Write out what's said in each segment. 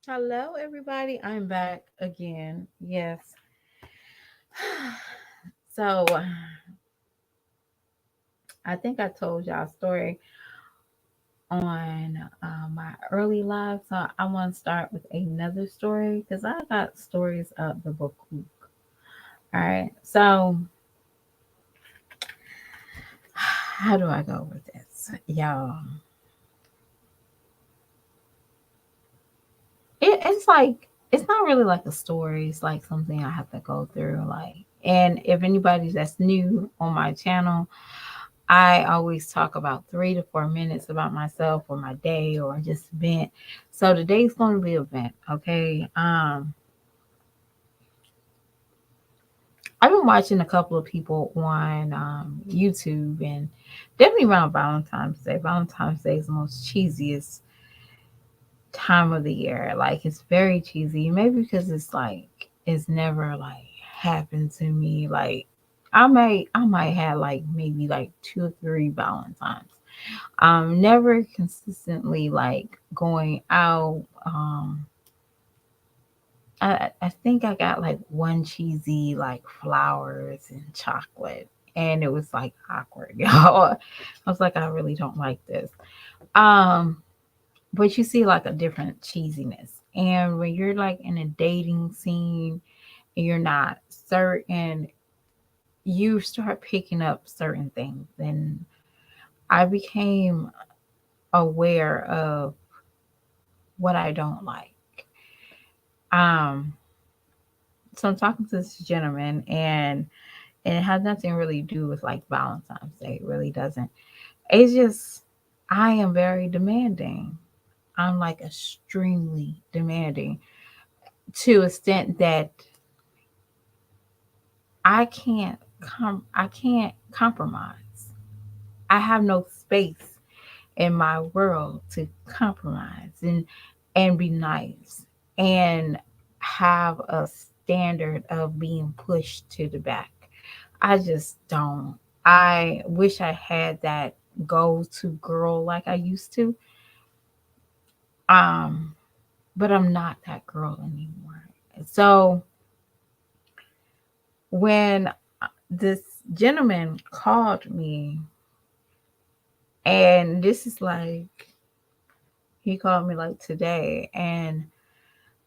Hello, everybody. I'm back again. Yes. So, I think I told y'all a story on my early life. So, I want to start with another story because I got stories of the book. All right. So, how do I go with this? Y'all, it's like, it's not really like a story. It's like something I have to go through. And if anybody that's new on my channel, I always talk about 3 to 4 minutes about myself or my day or just vent. So today's going to be a vent, okay? I've been watching a couple of people on YouTube and definitely around Valentine's Day. Valentine's Day is the most cheesiest time of the year. Like it's very cheesy. Maybe because it's like it's never like happened to me. Like I might have like maybe like 2 or 3 Valentines. Never consistently like going out. I think I got like one cheesy like flowers and chocolate, and it was like awkward, y'all. I was like, I really don't like this. Um, but you see like a different cheesiness, and when you're like in a dating scene and you're not certain, you start picking up certain things, and I became aware of what I don't like. Um, so I'm talking to this gentleman, and it has nothing really to do with like Valentine's Day. It really doesn't. It's just I am very demanding. I'm like extremely demanding to a extent that I can't compromise. I have no space in my world to compromise and be nice and have a standard of being pushed to the back. I just don't. I wish I had that go to girl like I used to. Um, but I'm not that girl anymore. So when this gentleman called me, and this is like he called me like today, and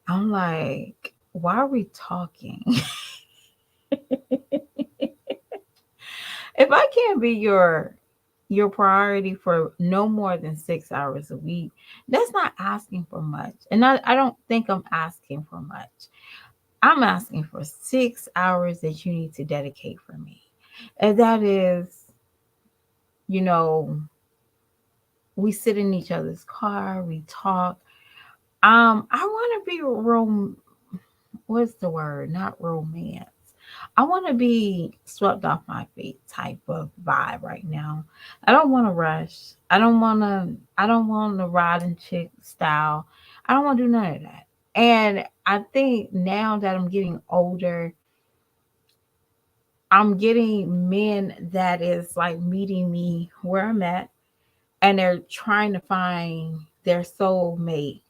I'm like, why are we talking? If I can't be your priority for no more than 6 hours a week, that's not asking for much. And I don't think I'm asking for much. I'm asking for 6 hours that you need to dedicate for me. And that is, you know, we sit in each other's car, we talk. I want to be what's the word? Not romance. I want to be swept off my feet type of vibe right now. I don't want to rush. I don't want to. I don't want to ride and chick style. I don't want to do none of that. And I think now that I'm getting older, I'm getting men that is like meeting me where I'm at, and they're trying to find their soulmate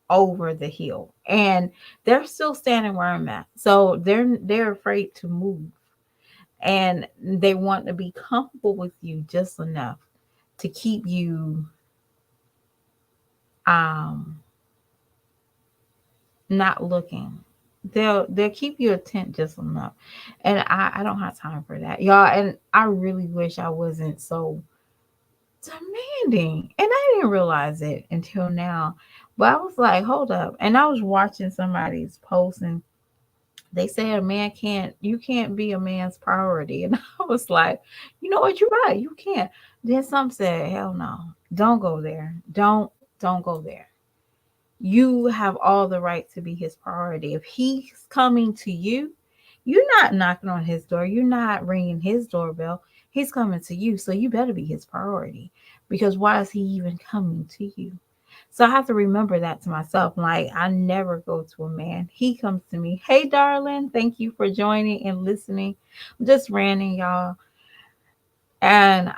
over the hill, and they're still standing where I'm at. So they're afraid to move, and they want to be comfortable with you just enough to keep you um not looking. They'll keep you attent just enough. And I don't have time for that. Y'all, and I really wish I wasn't so demanding. And I didn't realize it until now. But I was like, hold up. And I was watching somebody's post, and they say a man can't, you can't be a man's priority. And I was like, you know what, you're right, you can't. Then some said, hell no, don't go there. Don't go there. You have all the right to be his priority. If he's coming to you, you're not knocking on his door, you're not ringing his doorbell. He's coming to you, so you better be his priority, because why is he even coming to you? So I have to remember that to myself. Like, I never go to a man. He comes to me. Hey, darling, thank you for joining and listening. I'm just ranting, y'all. And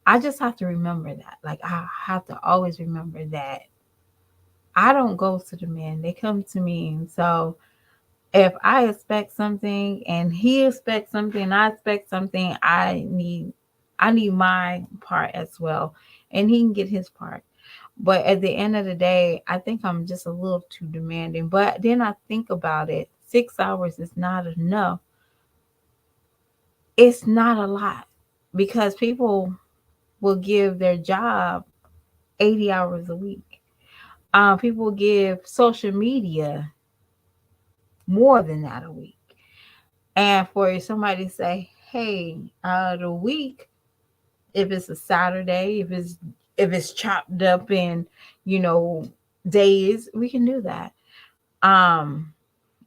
I just have to remember that. Like, I have to always remember that I don't go to the men, they come to me. And so if I expect something and he expects something and I expect something, I need my part as well. And he can get his part. But at the end of the day, I think I'm just a little too demanding. But then I think about it, 6 hours is not enough. It's not a lot because people will give their job 80 hours a week. People give social media more than that a week. And for somebody to say, hey, the week, if it's a Saturday, if it's chopped up in, you know, days, we can do that. Um,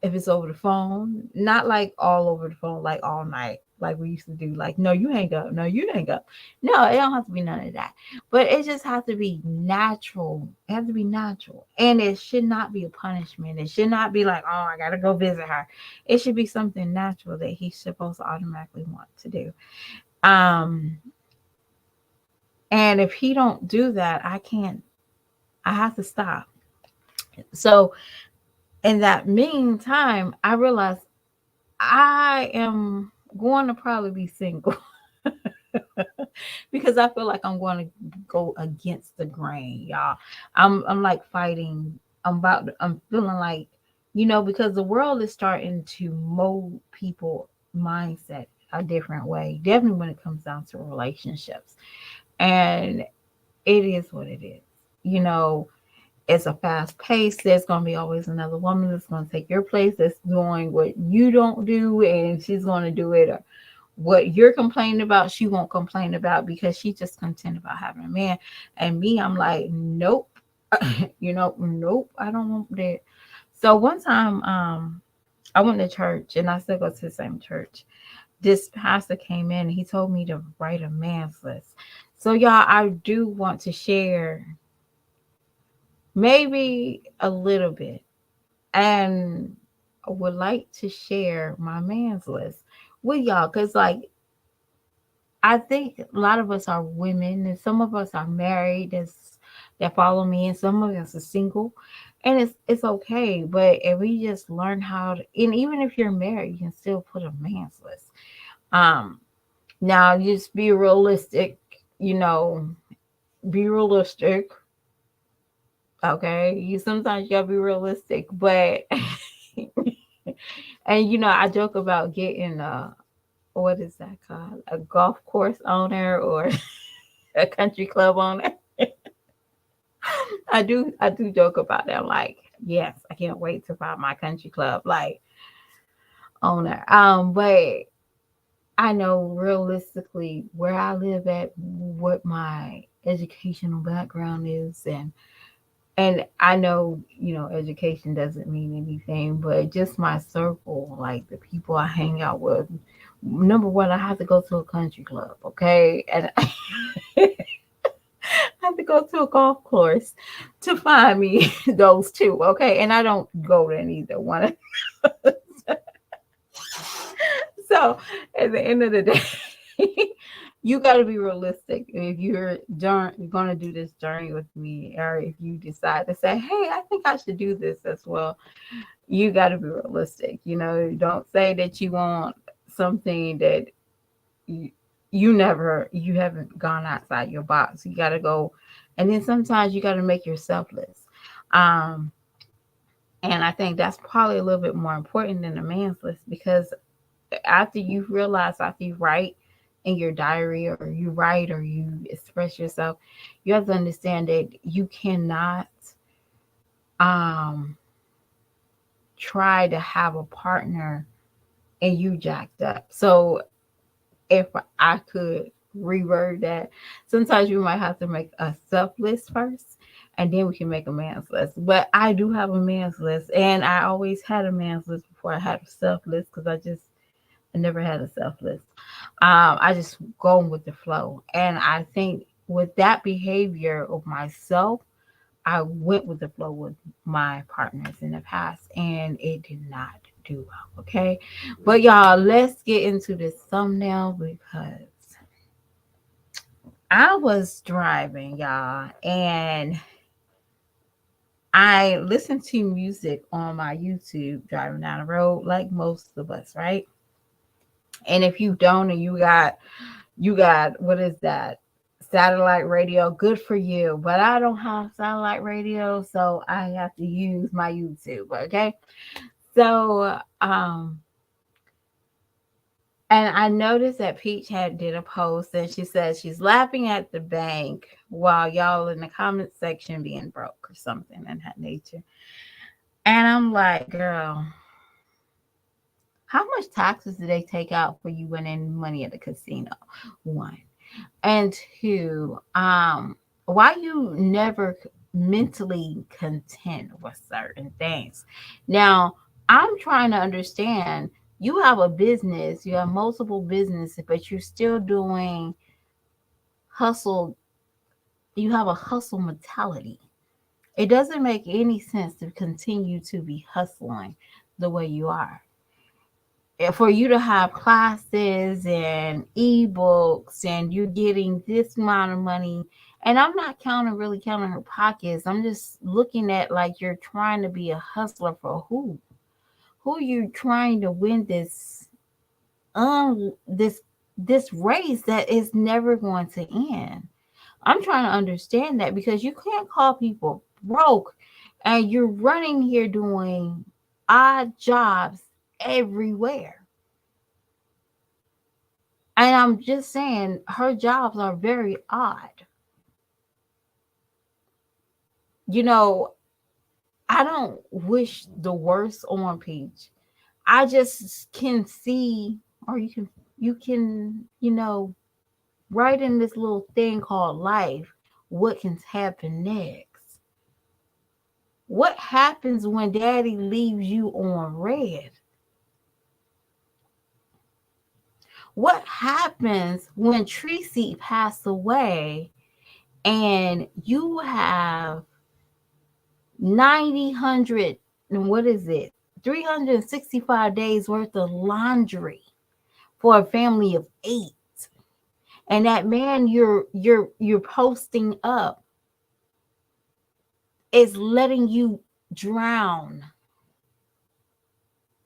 if it's over the phone, not like all over the phone, like all night, like we used to do. Like, no, you hang up. No, you hang up. No, it don't have to be none of that. But it just has to be natural. It has to be natural. And it should not be a punishment. It should not be like, oh, I gotta go visit her. It should be something natural that he's supposed to automatically want to do. Um, and if he don't do that, I can't, I have to stop. So in that meantime, I realized I am going to probably be single because I feel like I'm going to go against the grain, y'all. I'm like fighting. I'm feeling like, because the world is starting to mold people mindset a different way. Definitely when it comes down to relationships. And it is what it is. You know, it's a fast pace. There's going to be always another woman that's going to take your place, that's doing what you don't do, and she's going to do it. Or what you're complaining about, she won't complain about because she's just content about having a man. And me, I'm like, nope, nope, I don't want that. So one time, I went to church, and I still go to the same church. This pastor came in and he told me to write a man's list. So y'all, I do want to share maybe a little bit, and I would like to share my man's list with y'all because, like, I think a lot of us are women, and some of us are married that follow me, and some of us are single, and it's okay. But if we just learn how to, and even if you're married, you can still put a man's list. Um, Now just be realistic, you know, be realistic. Okay, you sometimes you gotta be realistic, but and I joke about getting what is that called? A golf course owner or a country club owner. I do joke about that. I'm like, yes, I can't wait to find my country club like owner. But I know realistically where I live at, what my educational background is, and I know, education doesn't mean anything, but just my circle, like the people I hang out with. Number one, I have to go to a country club, okay? And I have to go to a golf course to find me those two, okay? And I don't go to neither one. So at the end of the day, you got to be realistic. If you're going to do this journey with me, or if you decide to say, hey, I think I should do this as well, you got to be realistic. Don't say that you want something that you, you haven't gone outside your box. You got to go. And then sometimes you got to make yourself list. Um, and I think that's probably a little bit more important than a man's list, because after you realize, after you write in your diary, or you write, or you express yourself, you have to understand that you cannot um try to have a partner and you jacked up. So if I could reword that, sometimes you might have to make a self list first, and then we can make a man's list. But I do have a man's list, and I always had a man's list before I had a self list, because I never had a self list. I just go with the flow. And I think with that behavior of myself, I went with the flow with my partners in the past, and it did not do well. Okay. But y'all, let's get into this thumbnail, because I was driving, y'all, and I listen to music on my YouTube driving down the road, like most of us, right? And if you don't, and you got what is that? Satellite radio, good for you. But I don't have satellite radio, so I have to use my YouTube. Okay. So and I noticed that Peach had did a post and she said she's laughing at the bank while y'all in the comment section being broke or something in that nature. And I'm like, girl, how much taxes do they take out for you winning money at the casino? One. And two, why you never mentally content with certain things? Now, I'm trying to understand. You have a business, you have multiple businesses, but you're still doing hustle. You have a hustle mentality. It doesn't make any sense to continue to be hustling the way you are. For you to have classes and ebooks and you're getting this amount of money, and I'm not counting her pockets, I'm just looking at like you're trying to be a hustler for who you trying to win um this this race that is never going to end. I'm trying to understand that because you can't call people broke and you're running here doing odd jobs everywhere. And I'm just saying her jobs are very odd. You know, I don't wish the worst on Peach. I just can see, or you can, write in this little thing called life what can happen next. What happens when daddy leaves you on red? What happens when Tracy passed away and you have 90, 100, and what is it? 365 days worth of laundry for a family of 8. And that man you're posting up is letting you drown.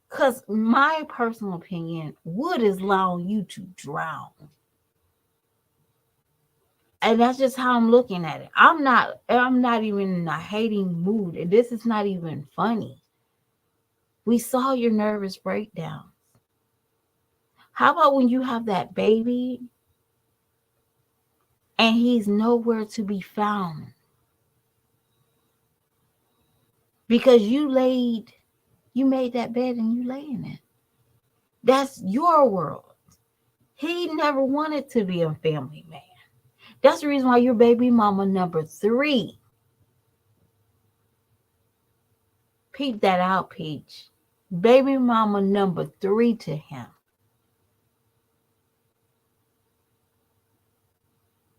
Cuz my personal opinion, wood is allowing you to drown. And that's just how I'm looking at it. I'm not even in a hating mood. And this is not even funny. We saw your nervous breakdown. How about when you have that baby and he's nowhere to be found because you made that bed and you lay in it. That's your world. He never wanted to be a family man. That's the reason why you're baby mama number 3. Peep that out, Peach. Baby mama number 3 to him.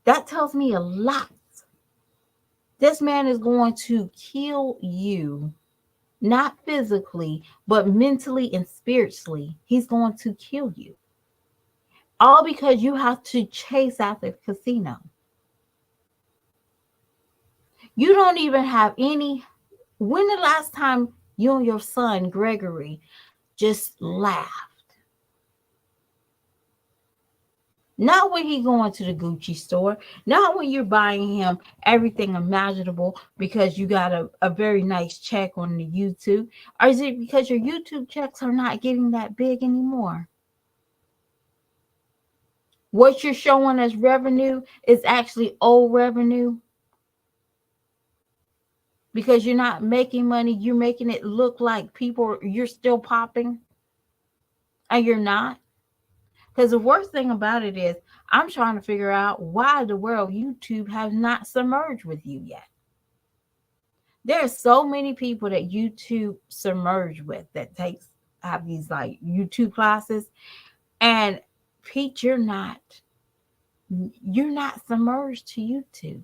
That tells me a lot. This man is going to kill you, not physically, but mentally and spiritually. He's going to kill you. All because you have to chase after the casino. You don't even have any. When the last time you and your son, Gregory, just laughed? Not when he going to the Gucci store. Not when you're buying him everything imaginable because you got a very nice check on the YouTube. Or is it because your YouTube checks are not getting that big anymore? What you're showing as revenue is actually old revenue because you're not making money. You're making it look like you're still popping and you're not. Because the worst thing about it is, I'm trying to figure out why the world YouTube has not submerged with you yet. There are so many people that YouTube submerge with that have these like YouTube classes, and Pete, you're not submerged to YouTube.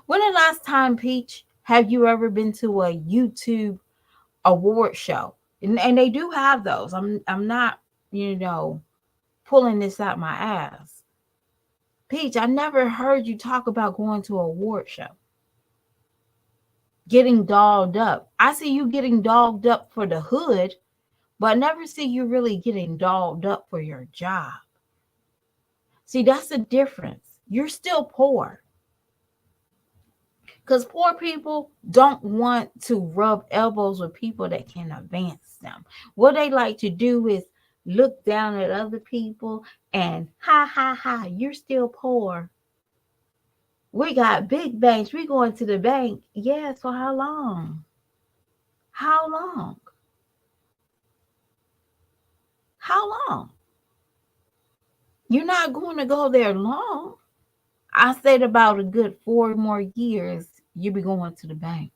When the last time, Peach, have you ever been to a YouTube award show? And they do have those. I'm not, you know, pulling this out my ass. Peach, I never heard you talk about going to an award show. getting dolled up. I see you getting dolled up for the hood, but I never see you really getting dolled up for your job. See, that's the difference. You're still poor because poor people don't want to rub elbows with people that can advance them. What they like to do is look down at other people and ha ha ha, you're still poor. We got big banks. We going to the bank. Yes, for how long? How long? How long? You're not going to go there long. I said about a good 4 more years, you'll be going to the bank.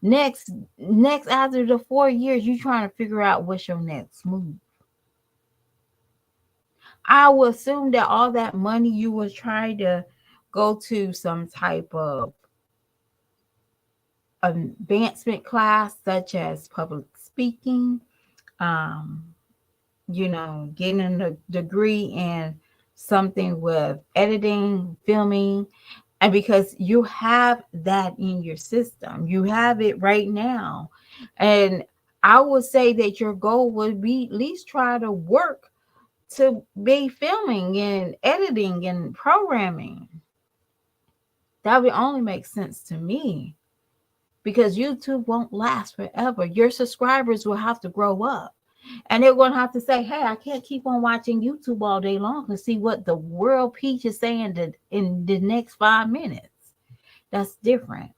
Next after the 4 years, you trying to figure out what's your next move. I would assume that all that money you was trying to go to some type of advancement class, such as public speaking, um, getting a degree in something with editing, filming, and because you have that in your system, you have it right now. And I would say that your goal would be at least try to work to be filming and editing and programming. That would only make sense to me because YouTube won't last forever. Your subscribers will have to grow up. And they're going to have to say, hey, I can't keep on watching YouTube all day long to see what the world peach is saying in the next 5 minutes. That's different.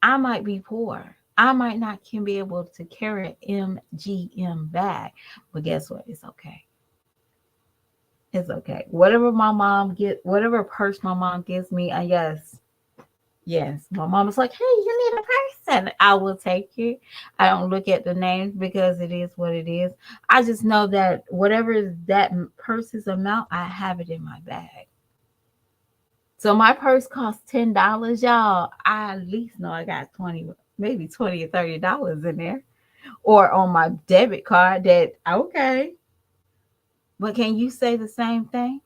I might be poor. I might not can be able to carry an MGM bag. But guess what? It's okay. It's okay. Whatever purse my mom gives me, I guess. Yes, my mom was like, "Hey, you need a person." I will take it. I don't look at the names because it is what it is. I just know that whatever is that purse's amount, I have it in my bag. So my purse costs $10, y'all. I at least know I got 20, maybe 20 or $30 in there, or on my debit card. That okay, but can you say the same thing?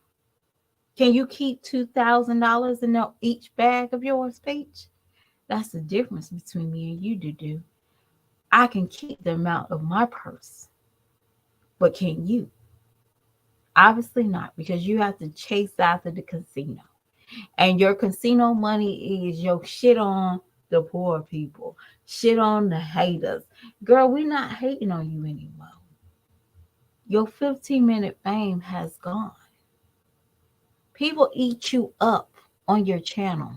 Can you keep $2,000 in each bag of yours, Peach? That's the difference between me and you, do. I can keep the amount of my purse, but can you? Obviously not, because you have to chase after the casino. And your casino money is your shit on the poor people, shit on the haters. Girl, we're not hating on you anymore. Your 15-minute fame has gone. People eat you up on your channel.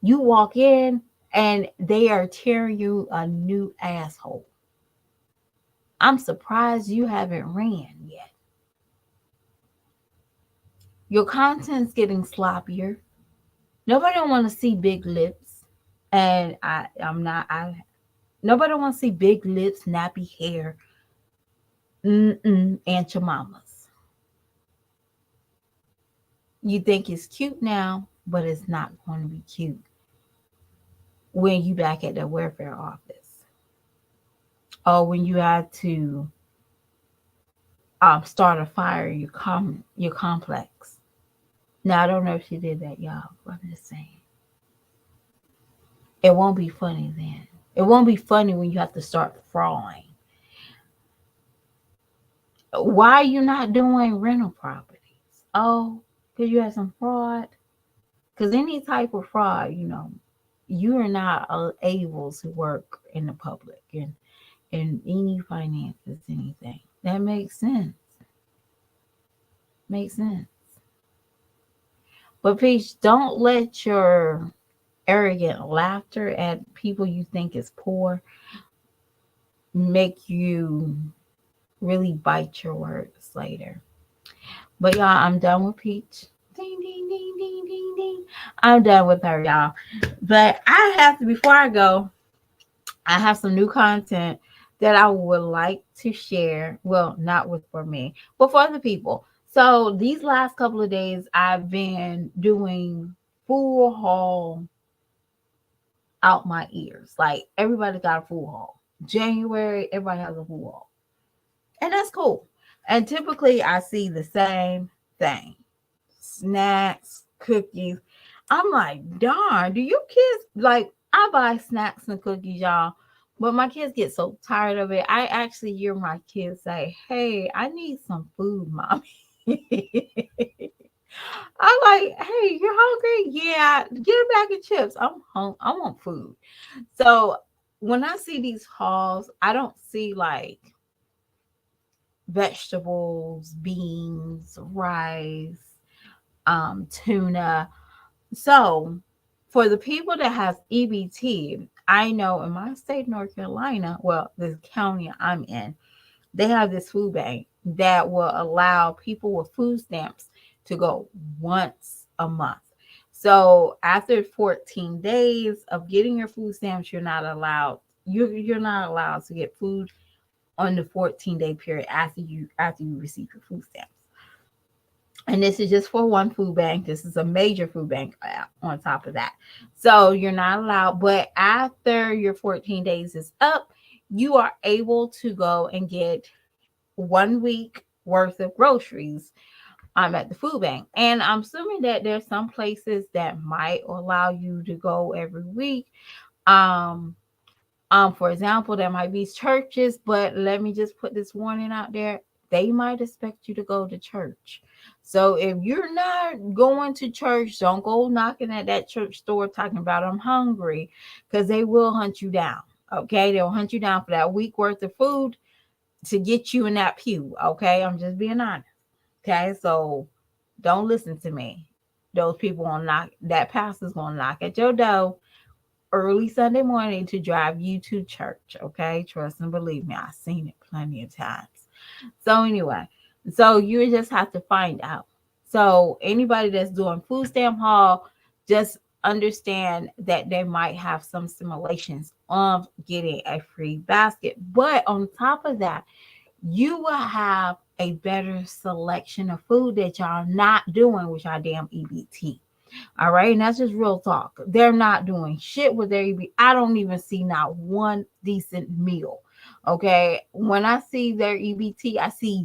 You walk in and they are tearing you a new asshole. I'm surprised you haven't ran yet. Your content's getting sloppier. Nobody don't want to see big lips. And I'm not I nobody want to see big lips, nappy hair. Aunt your mama's. You think it's cute now, but it's not going to be cute when you back at the welfare office. Or when you had to start a fire in your complex. Now I don't know if she did that, y'all. But I'm just saying. It won't be funny then. It won't be funny when you have to start frauding. Why are you not doing rental properties? Oh, because you had some fraud. Because any type of fraud, you are not able to work in the public and in any finances, anything. That makes sense. Makes sense. But Peach, don't let your arrogant laughter at people you think is poor make you really bite your words later. But y'all, I'm done with Peach. Ding ding ding ding ding ding. I'm done with her, y'all. But I have to before I go, I have some new content that I would like to share. Well, not with for me, but for other people. So these last couple of days, I've been doing full haul out my ears. Like everybody got a full haul. January, everybody has a full haul. And that's cool. And typically I see the same thing. Snacks, cookies. I'm like, darn, do you kids like I buy snacks and cookies, y'all, but my kids get so tired of it. I actually hear my kids say, "Hey, I need some food, mommy." I'm like, "Hey, you're hungry? Yeah, get a bag of chips. I'm hungry. I want food." So when I see these hauls, I don't see like vegetables, beans, rice, tuna. So for the people that has EBT, I know in my state, North Carolina, well, the county I'm in, they have this food bank that will allow people with food stamps to go once a month. So after 14 days of getting your food stamps, you're not allowed to get food on the 14-day period after you receive your food stamps. And this is just for one food bank. This is a major food bank on top of that. So you're not allowed, but after your 14 days is up, you are able to go and get 1 week worth of groceries at the food bank. And I'm assuming that there's some places that might allow you to go every week. Um, for example, there might be churches, but let me just put this warning out there. They might expect you to go to church. So if you're not going to church, don't go knocking at that church door talking about I'm hungry, because they will hunt you down. Okay, they'll hunt you down for that week worth of food to get you in that pew. Okay, I'm just being honest. Okay, so don't listen to me. Those people will knock, that pastor's gonna knock at your door early Sunday morning to drive you to church. Okay, trust and believe me, I've seen it plenty of times. So anyway, so you just have to find out. So anybody that's doing food stamp haul, just understand that they might have some simulations of getting a free basket. But on top of that, you will have a better selection of food that y'all not doing with y'all damn EBT. All right. And that's just real talk. They're not doing shit with their EBT. I don't even see not one decent meal. Okay. When I see their EBT, I see,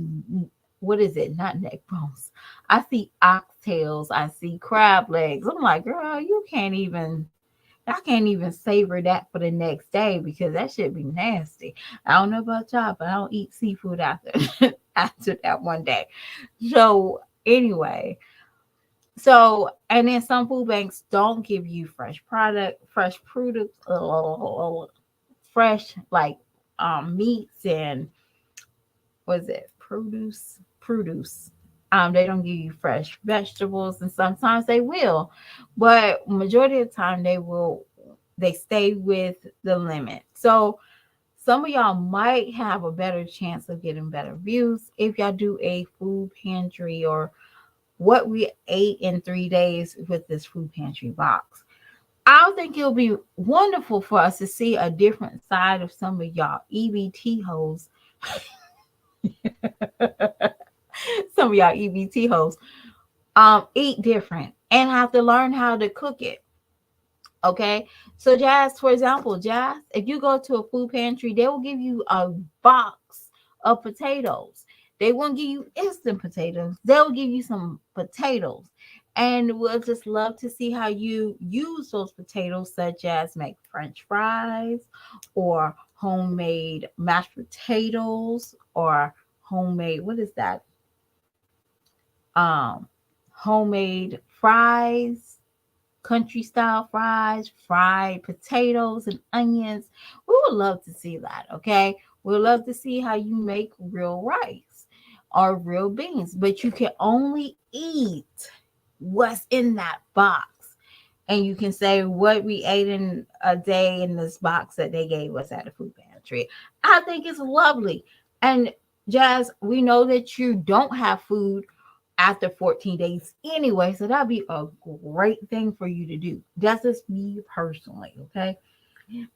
what is it? Not neck bones. I see oxtails. I see crab legs. I'm like, girl, I can't even savor that for the next day because that should be nasty. I don't know about y'all, but I don't eat seafood after after that one day. So anyway, and then some food banks don't give you fresh produce, fresh like meats and was it produce. They don't give you fresh vegetables, and sometimes they will, but majority of the time they stay with the limit. So some of y'all might have a better chance of getting better views if y'all do a food pantry or what we ate in 3 days with this food pantry box. I think it'll be wonderful for us to see a different side of some of y'all EBT hoes. Some of y'all EBT hoes eat different and have to learn how to cook it. Okay. So Jazz, for example, Jazz, if you go to a food pantry, they will give you a box of potatoes. They won't give you instant potatoes. They'll give you some potatoes. And we'll just love to see how you use those potatoes, such as make French fries or homemade mashed potatoes or homemade, what is that? Um, Homemade fries, country style fries, fried potatoes and onions. We would love to see that, okay? We'd love to see how you make real rice or real beans, but you can only eat what's in that box. And you can say what we ate in a day in this box that they gave us at the food pantry. I think it's lovely. And Jazz, we know that you don't have food after 14 days anyway. So that'd be a great thing for you to do. That's just me personally, okay?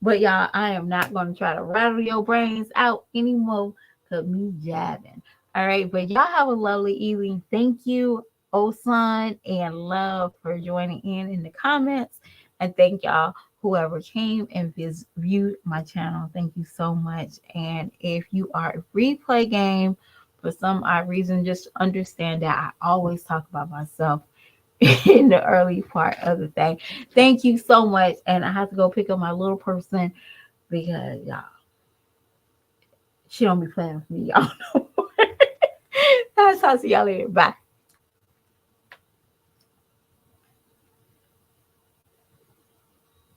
But y'all, I am not going to try to rattle your brains out anymore because me jabbing. All right, but y'all have a lovely evening. Thank you, Osan and Love, for joining in the comments. And thank y'all, whoever came and viewed my channel. Thank you so much. And if you are a replay game, for some odd reason, just understand that I always talk about myself in the early part of the thing. Thank you so much. And I have to go pick up my little person because y'all, she don't be playing with me, y'all. I'll talk to y'all later. Bye.